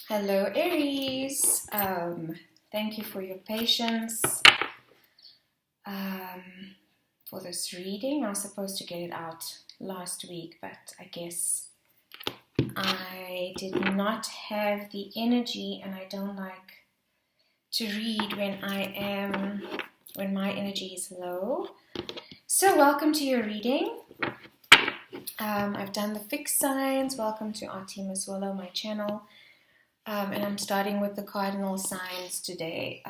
Hello Aries, thank you for your patience for this reading. I was supposed to get it out last week, but I guess I did not have the energy, and I don't like to read when my energy is low. So welcome to your reading. I've done the fixed signs. Welcome to Artemis Willow, my channel. And I'm starting with the cardinal signs today.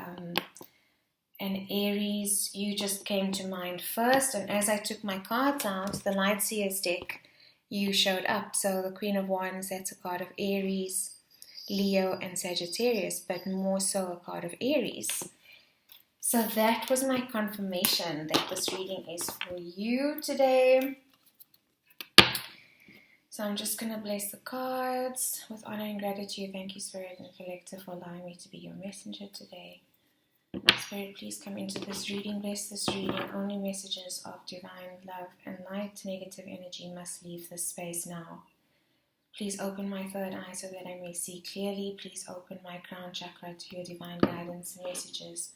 And Aries, you just came to mind first. And as I took my cards out, the Light Seers deck, you showed up. So the Queen of Wands, that's a card of Aries, Leo, and Sagittarius, but more so a card of Aries. So that was my confirmation that this reading is for you today. So I'm just going to bless the cards with honor and gratitude. Thank you, Spirit and Collective, for allowing me to be your messenger today. Spirit, please come into this reading. Bless this reading. Only messages of divine love and light. Negative energy must leave this space now. Please open my third eye so that I may see clearly. Please open my crown chakra to your divine guidance and messages.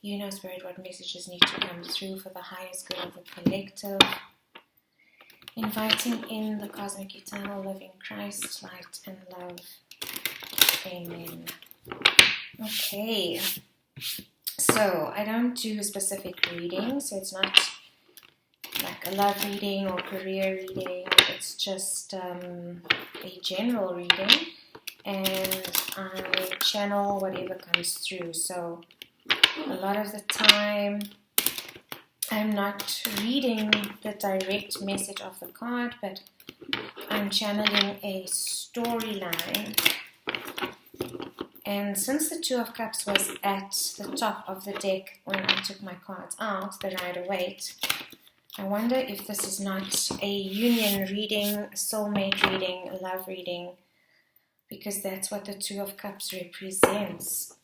You know, Spirit, what messages need to come through for the highest good of the collective. Inviting in the cosmic eternal living Christ, light and love. Amen. Okay. So, I don't do specific readings. So it's not like a love reading or career reading. It's just a general reading. And I channel whatever comes through. So, a lot of the time, I'm not reading the direct message of the card, but I'm channeling a storyline. And since the Two of Cups was at the top of the deck when I took my cards out, the Rider-Waite, I wonder if this is not a union reading, a soulmate reading, a love reading, because that's what the Two of Cups represents.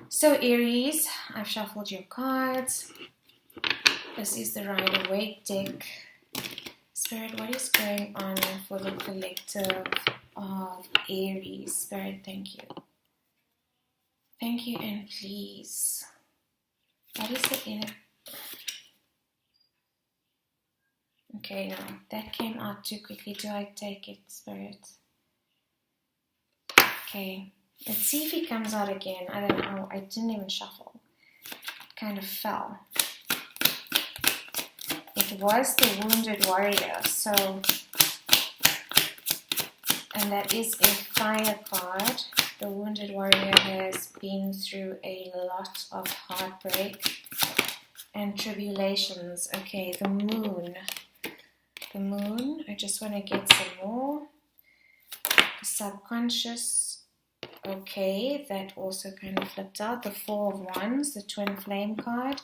So Aries, I've shuffled your cards. This is the Rider-Waite deck. Spirit, what is going on for the collective of Aries? Spirit, thank you. Thank you and please. What is the inner? Okay, no, that came out too quickly. Do I take it, Spirit? Okay. Let's see if he comes out again. I don't know. I didn't even shuffle. It kind of fell. It was the Wounded Warrior. So, and that is a fire card. The Wounded Warrior has been through a lot of heartbreak and tribulations. Okay, the Moon. The Moon. I just want to get some more. The Subconscious. Okay, that also kind of flipped out. The Four of Wands, the Twin Flame card.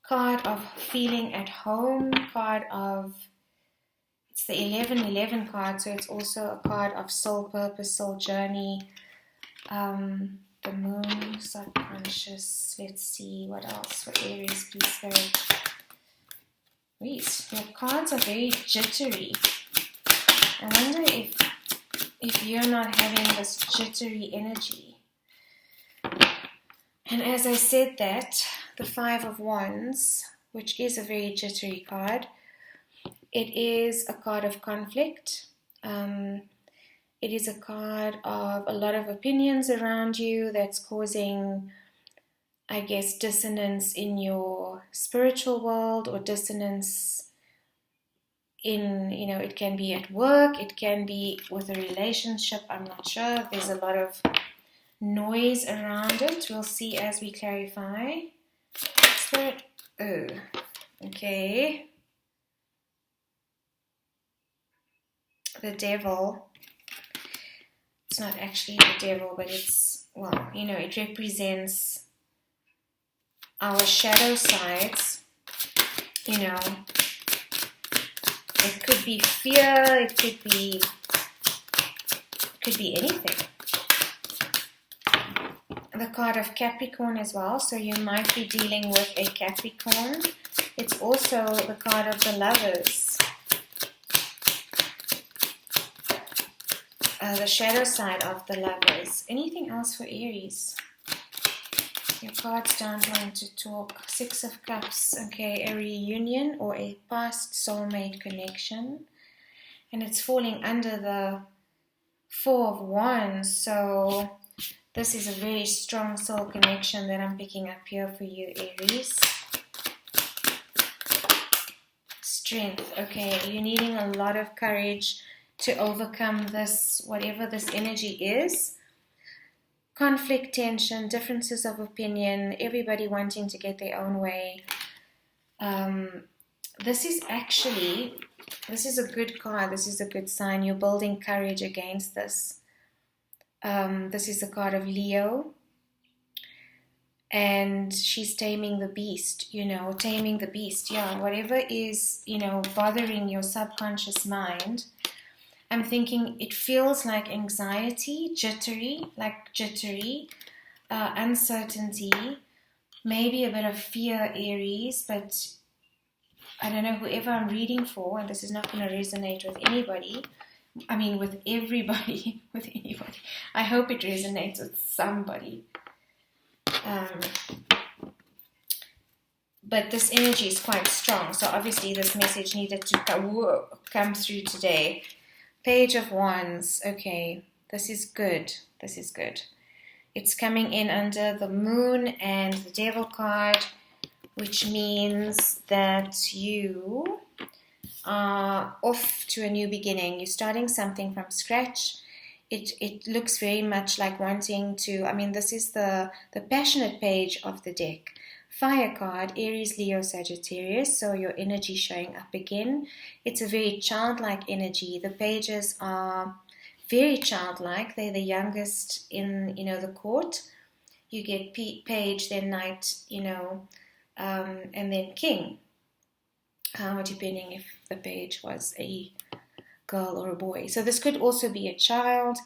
Card of feeling at home. Card of, it's the 1111 card, so it's also a card of soul purpose, soul journey. The Moon, Subconscious. Let's see what else for Aries, please, Spirit. Please, your cards are very jittery. I wonder if you're not having this jittery energy. And as I said that, the Five of Wands, which is a very jittery card, it is a card of conflict. It is a card of a lot of opinions around you that's causing, I guess, dissonance in your spiritual world, or dissonance in, you know, it can be at work, it can be with a relationship, I'm not sure. There's a lot of noise around it. We'll see as we clarify. Spirit, oh, okay. The Devil. It's not actually the devil, but it's, well, you know, it represents our shadow sides, you know. It could be fear, it could be anything. The card of Capricorn as well, so you might be dealing with a Capricorn. It's also the card of the Lovers. the shadow side of the Lovers. Anything else for Aries? Your cards don't want to talk. Six of Cups. Okay, a reunion or a past soulmate connection. And it's falling under the Four of Wands. So this is a very strong soul connection that I'm picking up here for you, Aries. Strength. Okay, you're needing a lot of courage to overcome this, whatever this energy is. Conflict, tension, differences of opinion, everybody wanting to get their own way. This is a good card. This is a good sign. You're building courage against this. This is the card of Leo. And she's taming the beast, taming the beast. Yeah, whatever is, bothering your subconscious mind. I'm thinking it feels like anxiety, jittery, uncertainty, maybe a bit of fear, Aries, but I don't know, whoever I'm reading for, and this is not going to resonate with anybody, with everybody, with anybody. I hope it resonates with somebody. But this energy is quite strong, so obviously this message needed to come through today. Page of Wands. Okay, this is good. It's coming in under the Moon and the Devil card, which means that you are off to a new beginning. You're starting something from scratch. It looks very much like wanting to, this is the passionate page of the deck. Fire card, Aries, Leo, Sagittarius, so your energy showing up again. It's a very childlike energy. The pages are very childlike. They're the youngest in, the court. You get page, then knight, and then king, depending if the page was a girl or a boy. So this could also be a child,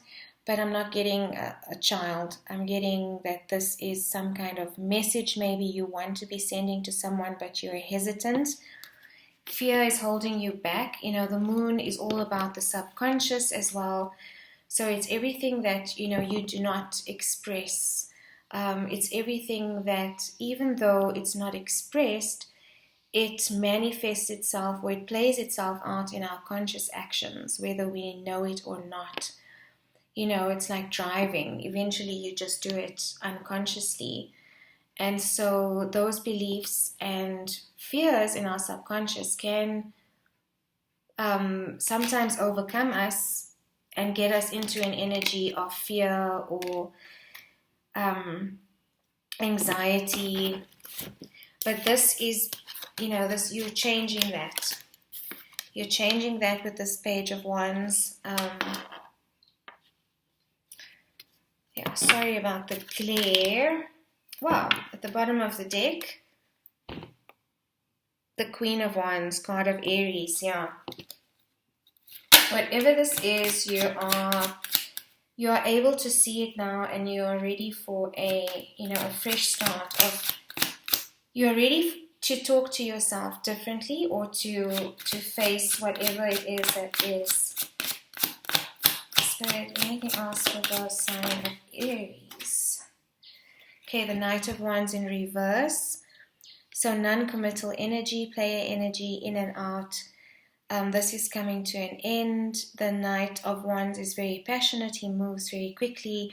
but I'm not getting a child. I'm getting that this is some kind of message maybe you want to be sending to someone, but you're hesitant. Fear is holding you back. The Moon is all about the subconscious as well. So it's everything that, you do not express. It's everything that, even though it's not expressed, it manifests itself, or it plays itself out in our conscious actions, whether we know it or not. It's like driving. Eventually you just do it unconsciously. And so those beliefs and fears in our subconscious can sometimes overcome us and get us into an energy of fear or anxiety. But this is, you're changing that. You're changing that with this Page of Wands. Sorry about the glare. Wow, at the bottom of the deck, the Queen of Wands, card of Aries. Yeah. Whatever this is, you are able to see it now, and you are ready for a fresh start. You're ready to talk to yourself differently, or to face whatever it is that is. Spirit, anything else for the sign of Aries? Okay, the Knight of Wands in reverse. So non-committal energy, player energy, in and out. This is coming to an end. The Knight of Wands is very passionate. He moves very quickly,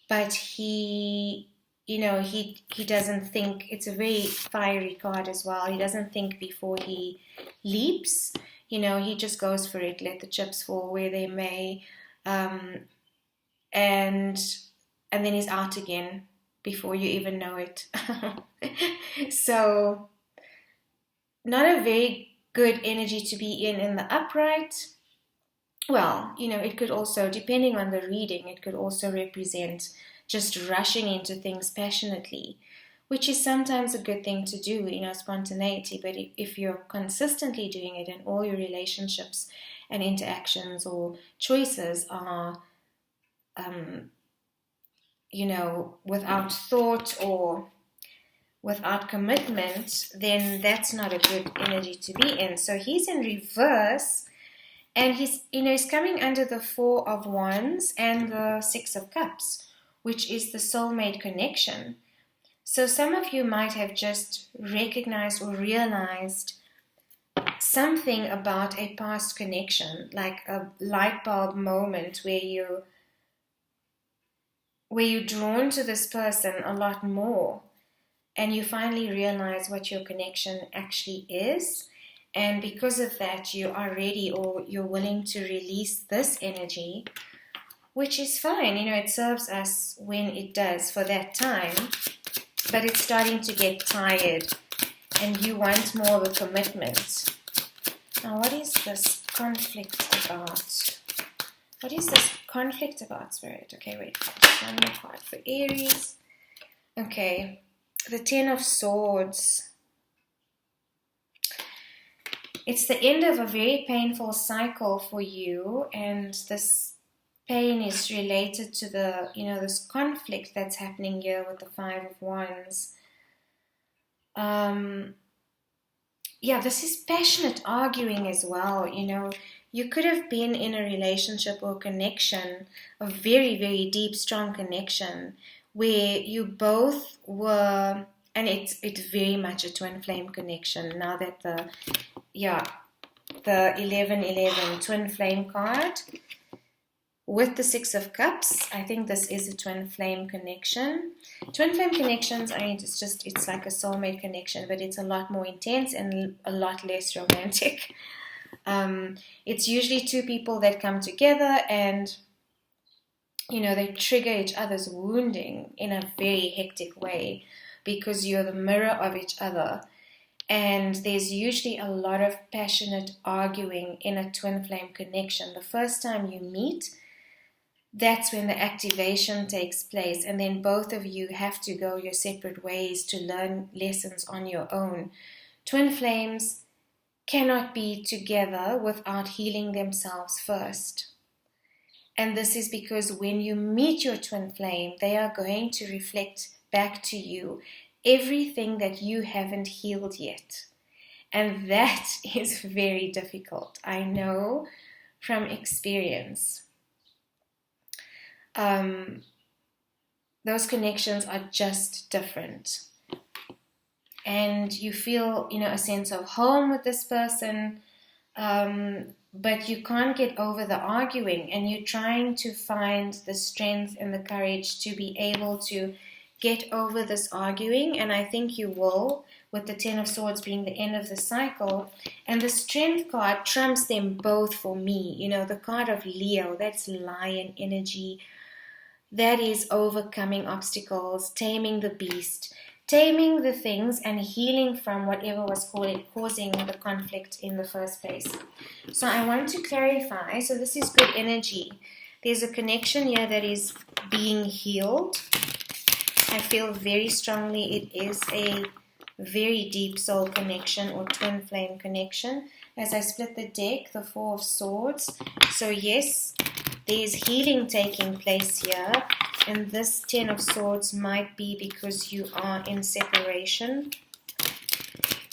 but he doesn't think. It's a very fiery card as well. He doesn't think before he leaps. He just goes for it. Let the chips fall where they may. And then he's out again before you even know it. So not a very good energy to be in the upright. Well, it could also, depending on the reading, it could also represent just rushing into things passionately, which is sometimes a good thing to do, spontaneity. But if you're consistently doing it, and all your relationships and interactions or choices are, without thought or without commitment, then that's not a good energy to be in. So he's in reverse, And he's coming under the Four of Wands and the Six of Cups, which is the soulmate connection. So some of you might have just recognized or realized something about a past connection, like a light bulb moment where you're drawn to this person a lot more, and you finally realize what your connection actually is. And because of that, you are ready, or you're willing to release this energy, which is fine. It serves us when it does for that time, but it's starting to get tired and you want more of a commitment. Now, what is this conflict about? What is this conflict about, Spirit? Okay, wait. Just one more card for Aries. Okay, the Ten of Swords. It's the end of a very painful cycle for you, and this pain is related to the, this conflict that's happening here with the Five of Wands. This is passionate arguing as well. You could have been in a relationship or connection, a very, very deep, strong connection, where you both were, and it's very much a twin flame connection. Now that the 11-11 twin flame card with the Six of Cups, I think this is a twin flame connection. Twin flame connections, it's like a soulmate connection, but it's a lot more intense and a lot less romantic. It's usually two people that come together and, they trigger each other's wounding in a very hectic way because you're the mirror of each other. And there's usually a lot of passionate arguing in a twin flame connection. The first time you meet, that's when the activation takes place, and then both of you have to go your separate ways to learn lessons on your own. Twin flames cannot be together without healing themselves first. And this is because when you meet your twin flame, they are going to reflect back to you everything that you haven't healed yet. And that is very difficult. I know from experience. Those connections are just different. And you feel, a sense of home with this person, but you can't get over the arguing, and you're trying to find the strength and the courage to be able to get over this arguing, and I think you will, with the Ten of Swords being the end of the cycle. And the Strength card trumps them both for me. The card of Leo, that's lion energy. That is overcoming obstacles, taming the beast, taming the things, and healing from whatever was causing the conflict in the first place. So I want to clarify. So this is good energy. There's a connection here that is being healed. I feel very strongly it is a very deep soul connection or twin flame connection. As I split the deck, the Four of Swords. So yes, there's healing taking place here, and this Ten of Swords might be because you are in separation.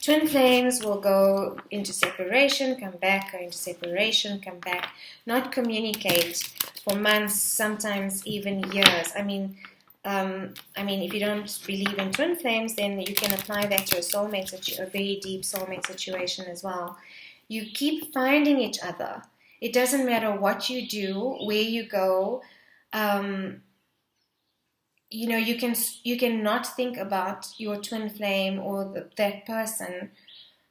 Twin flames will go into separation, come back, go into separation, come back, not communicate for months, sometimes even years. I mean, if you don't believe in twin flames, then you can apply that to a very deep soulmate situation as well. You keep finding each other. It doesn't matter what you do, where you go. You cannot think about your twin flame or that person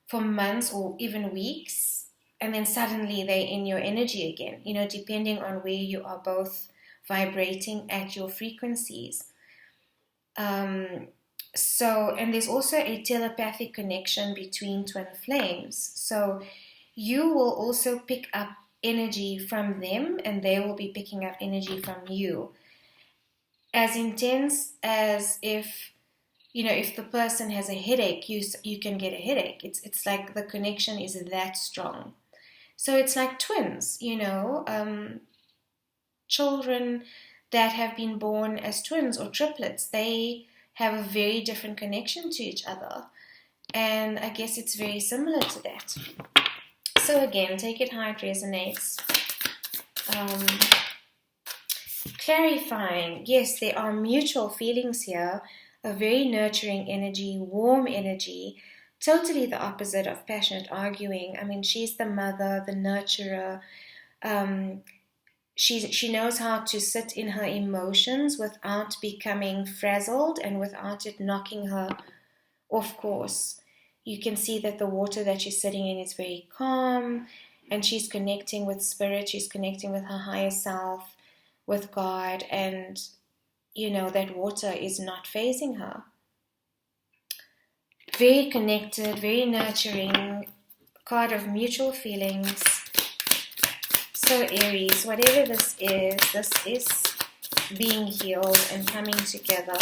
for months or even weeks, and then suddenly they're in your energy again. Depending on where you are both vibrating at your frequencies. And there's also a telepathic connection between twin flames. So you will also pick up energy from them, and they will be picking up energy from you. As intense as if the person has a headache, you can get a headache. It's like the connection is that strong. So it's like twins, children that have been born as twins or triplets, they have a very different connection to each other. And I guess it's very similar to that. So again, take it how it resonates. Clarifying, yes, there are mutual feelings here, a very nurturing energy, warm energy, totally the opposite of passionate arguing. I mean, she's the mother, the nurturer. She knows how to sit in her emotions without becoming frazzled and without it knocking her off course. You can see that the water that she's sitting in is very calm, and she's connecting with spirit, she's connecting with her higher self, with God, and that water is not fazing her. Very connected, very nurturing, card of mutual feelings. So Aries, whatever this is being healed and coming together.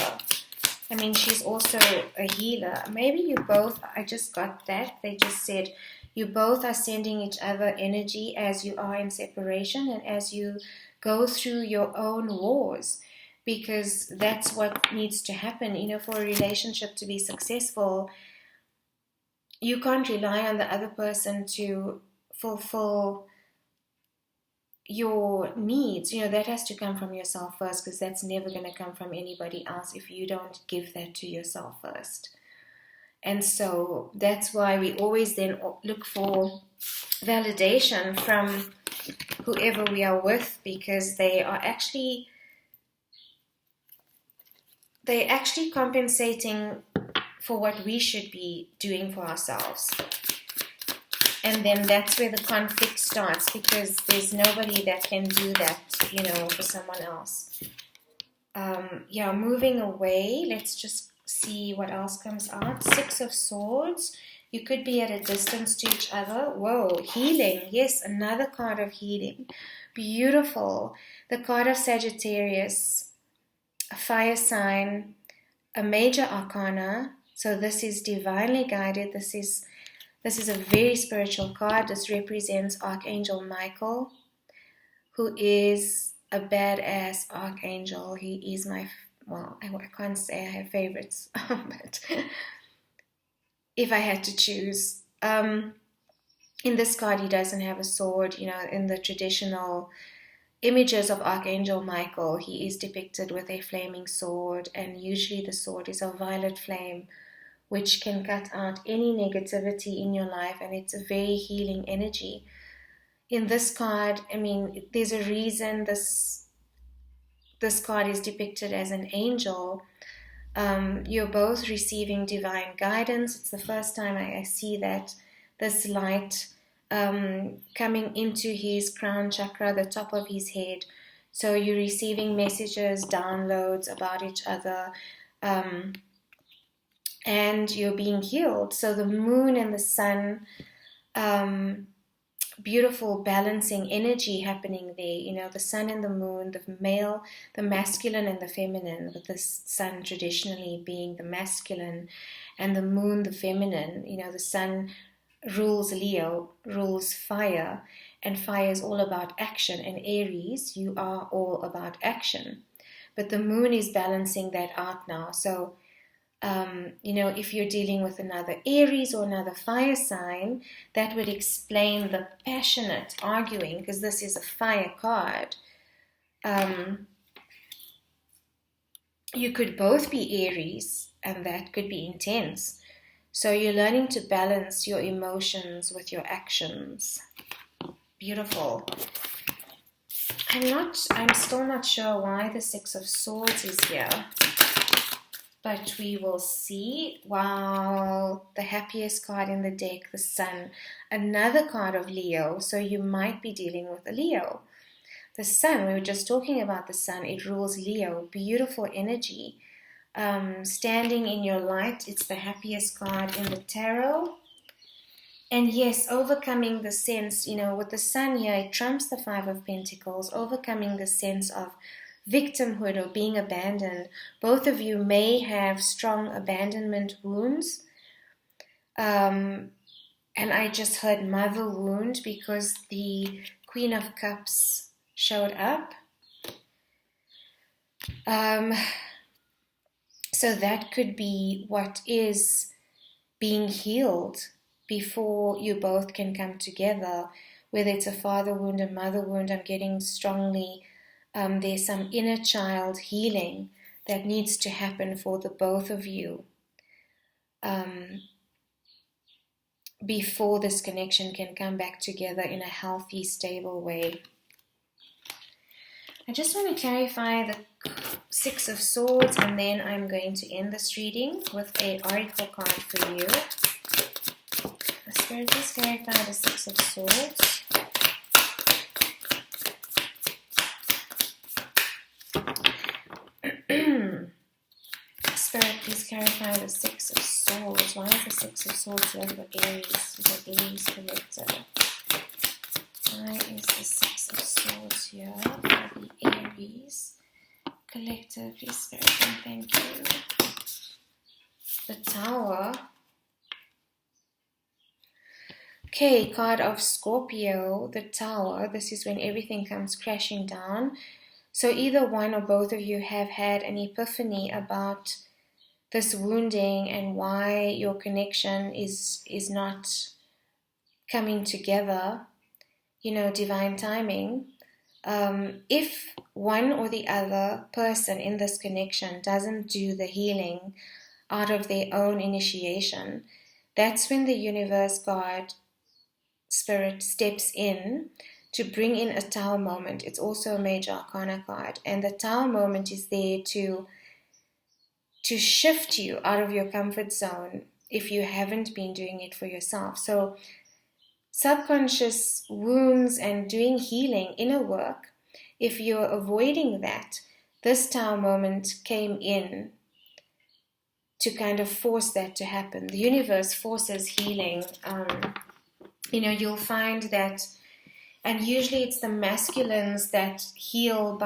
I mean, she's also a healer. Maybe you both, I just got that. They just said you both are sending each other energy as you are in separation and as you go through your own wars, because that's what needs to happen. For a relationship to be successful, you can't rely on the other person to fulfill your needs. That has to come from yourself first, because that's never going to come from anybody else if you don't give that to yourself first. And so that's why we always then look for validation from whoever we are with, because they're actually compensating for what we should be doing for ourselves. And then that's where the conflict starts, because there's nobody that can do that, for someone else. Moving away. Let's just see what else comes out. 6 of Swords. You could be at a distance to each other. Whoa, healing. Yes, another card of healing. Beautiful. The card of Sagittarius, a fire sign, a major arcana. So this is divinely guided. This is a very spiritual card. This represents Archangel Michael, who is a badass archangel. He is I can't say I have favorites, but if I had to choose, in this card he doesn't have a sword. In the traditional images of Archangel Michael, he is depicted with a flaming sword, and usually the sword is a violet flame, which can cut out any negativity in your life, and it's a very healing energy. In this card, I mean, there's a reason this card is depicted as an angel. You're both receiving divine guidance. It's the first time I see that, this light coming into his crown chakra, the top of his head. So you're receiving messages, downloads about each other, and you're being healed. So the moon and the sun, beautiful balancing energy happening there. The sun and the moon, the male, the masculine and the feminine, with the sun traditionally being the masculine and the moon the feminine. The sun rules Leo, rules fire, and fire is all about action. And Aries, you are all about action. But the moon is balancing that out now. So if you're dealing with another Aries or another fire sign, that would explain the passionate arguing, because this is a fire card. You could both be Aries, and that could be intense. So you're learning to balance your emotions with your actions. Beautiful. I'm still not sure why the 6 of Swords is here, but we will see. Wow, the happiest card in the deck, the Sun. Another card of Leo, so you might be dealing with a Leo. The Sun, we were just talking about the Sun, it rules Leo. Beautiful energy. Standing in your light, it's the happiest card in the tarot. And yes, overcoming the sense, with the Sun here, it trumps the 5 of Pentacles, overcoming the sense of victimhood or being abandoned. Both of you may have strong abandonment wounds. And I just heard mother wound, because the Queen of Cups showed up. So that could be what is being healed before you both can come together, whether it's a father wound, a mother wound. I'm getting strongly there's some inner child healing that needs to happen for the both of you before this connection can come back together in a healthy, stable way. I just want to clarify the Six of Swords, and then I'm going to end this reading with an oracle card for you. Spirit, please clarify the Six of Swords. Spirit, please clarify the Six of Swords. Why is the Six of Swords here for Aries? The Aries collective. Why is the Six of Swords here for the Aries collective? Please, Spirit, and thank you. The Tower. Okay, card of Scorpio, the Tower. This is when everything comes crashing down. So either one or both of you have had an epiphany about this wounding and why your connection is not coming together. You know, divine timing. If one or the other person in this connection doesn't do the healing out of their own initiation, that's when the universe, God, Spirit steps in to bring in a Tower moment. It's also a major arcana card, and the Tower moment is there to shift you out of your comfort zone if you haven't been doing it for yourself. So subconscious wounds and doing healing, inner work, if you're avoiding that, this Tower moment came in to kind of force that to happen. The universe forces healing. You'll find that, and usually it's the masculines that heal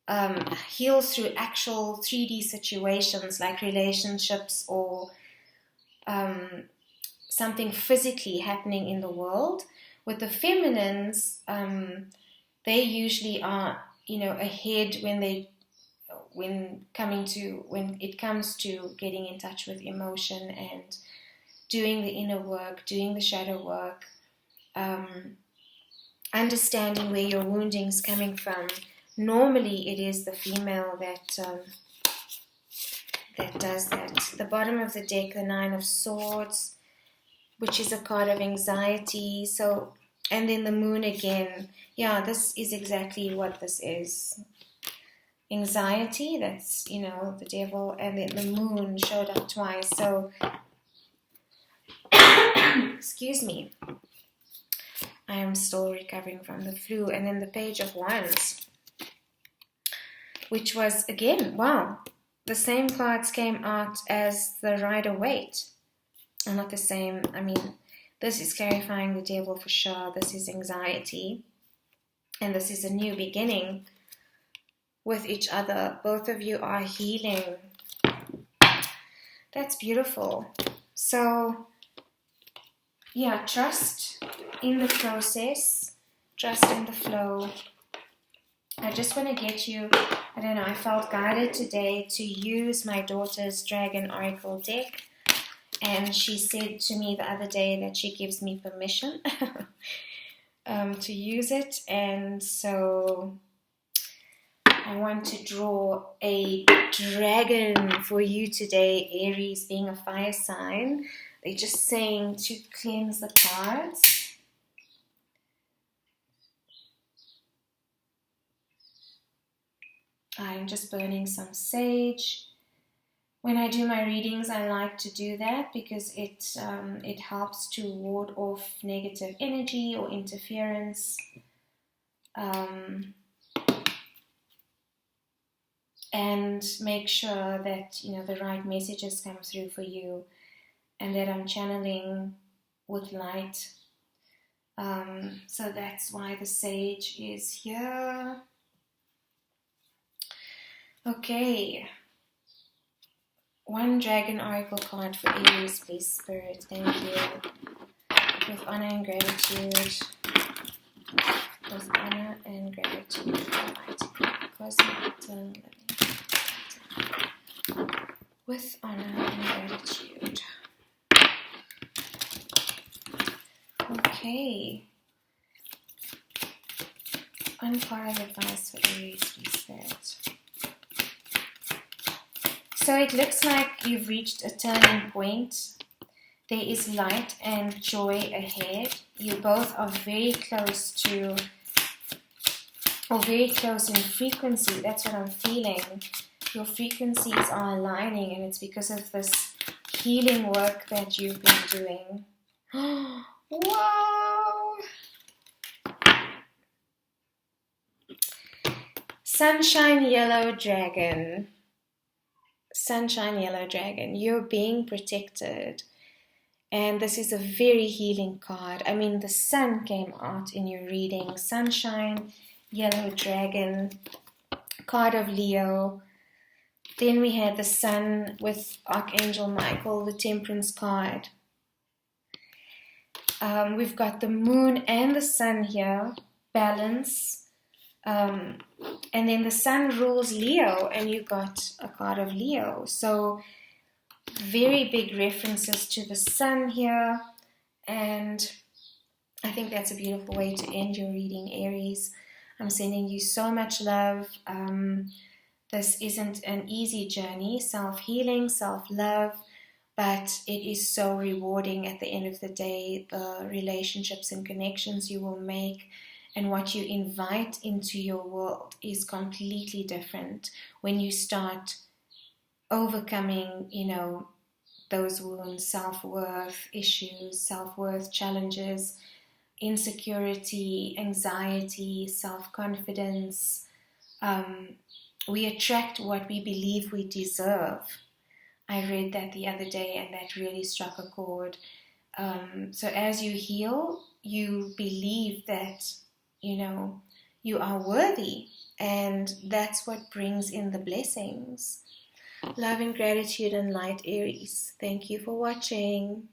through actual 3D situations like relationships or something physically happening in the world. With the feminines, they usually are, ahead when it comes to getting in touch with emotion and doing the inner work, doing the shadow work, understanding where your wounding is coming from. Normally, it is the female that does that. The bottom of the deck, the Nine of Swords, which is a card of anxiety. So, and then the Moon again. Yeah, this is exactly what this is. Anxiety, that's, the devil, and then the Moon showed up twice. So, excuse me, I am still recovering from the flu. And then the Page of Wands, which was, again, wow, the same cards came out as the Rider-Waite. And not the same, this is clarifying the devil for sure. This is anxiety. And this is a new beginning with each other. Both of you are healing. That's beautiful. So, yeah, trust in the process. Trust in the flow. I just want to get you, I felt guided today to use my daughter's Dragon Oracle deck. And she said to me the other day that she gives me permission to use it. And so I want to draw a dragon for you today, Aries, being a fire sign. They're just saying to cleanse the cards. I'm just burning some sage. When I do my readings, I like to do that because it helps to ward off negative energy or interference. And make sure that, the right messages come through for you and that I'm channeling with light. So that's why the sage is here. Okay. One Dragon Oracle card for Aries, please, Spirit. Thank you. With honor and gratitude. With honor and gratitude. With honor and gratitude. One card of advice for Aries, please, Spirit. So it looks like you've reached a turning point. There is light and joy ahead. You both are very close to, or very close in frequency. That's what I'm feeling. Your frequencies are aligning, and it's because of this healing work that you've been doing. Wow! Sunshine Yellow Dragon. Sunshine Yellow Dragon. You're being protected. And this is a very healing card. I mean, the sun came out in your reading. Sunshine, Yellow Dragon, card of Leo. Then we had the sun with Archangel Michael, the Temperance card. We've got the moon and the sun here, balance. And then the sun rules Leo, and you got a card of Leo. So very big references to the sun here, and I think that's a beautiful way to end your reading, Aries. I'm sending you so much love. This isn't an easy journey, self-healing, self-love, but it is so rewarding at the end of the day. The relationships and connections you will make and what you invite into your world is completely different when you start overcoming, those wounds, self-worth issues, self-worth challenges, insecurity, anxiety, self-confidence. We attract what we believe we deserve. I read that the other day, and that really struck a chord. So as you heal, you believe that, you are worthy, and that's what brings in the blessings. Love and gratitude and light, Aries. Thank you for watching.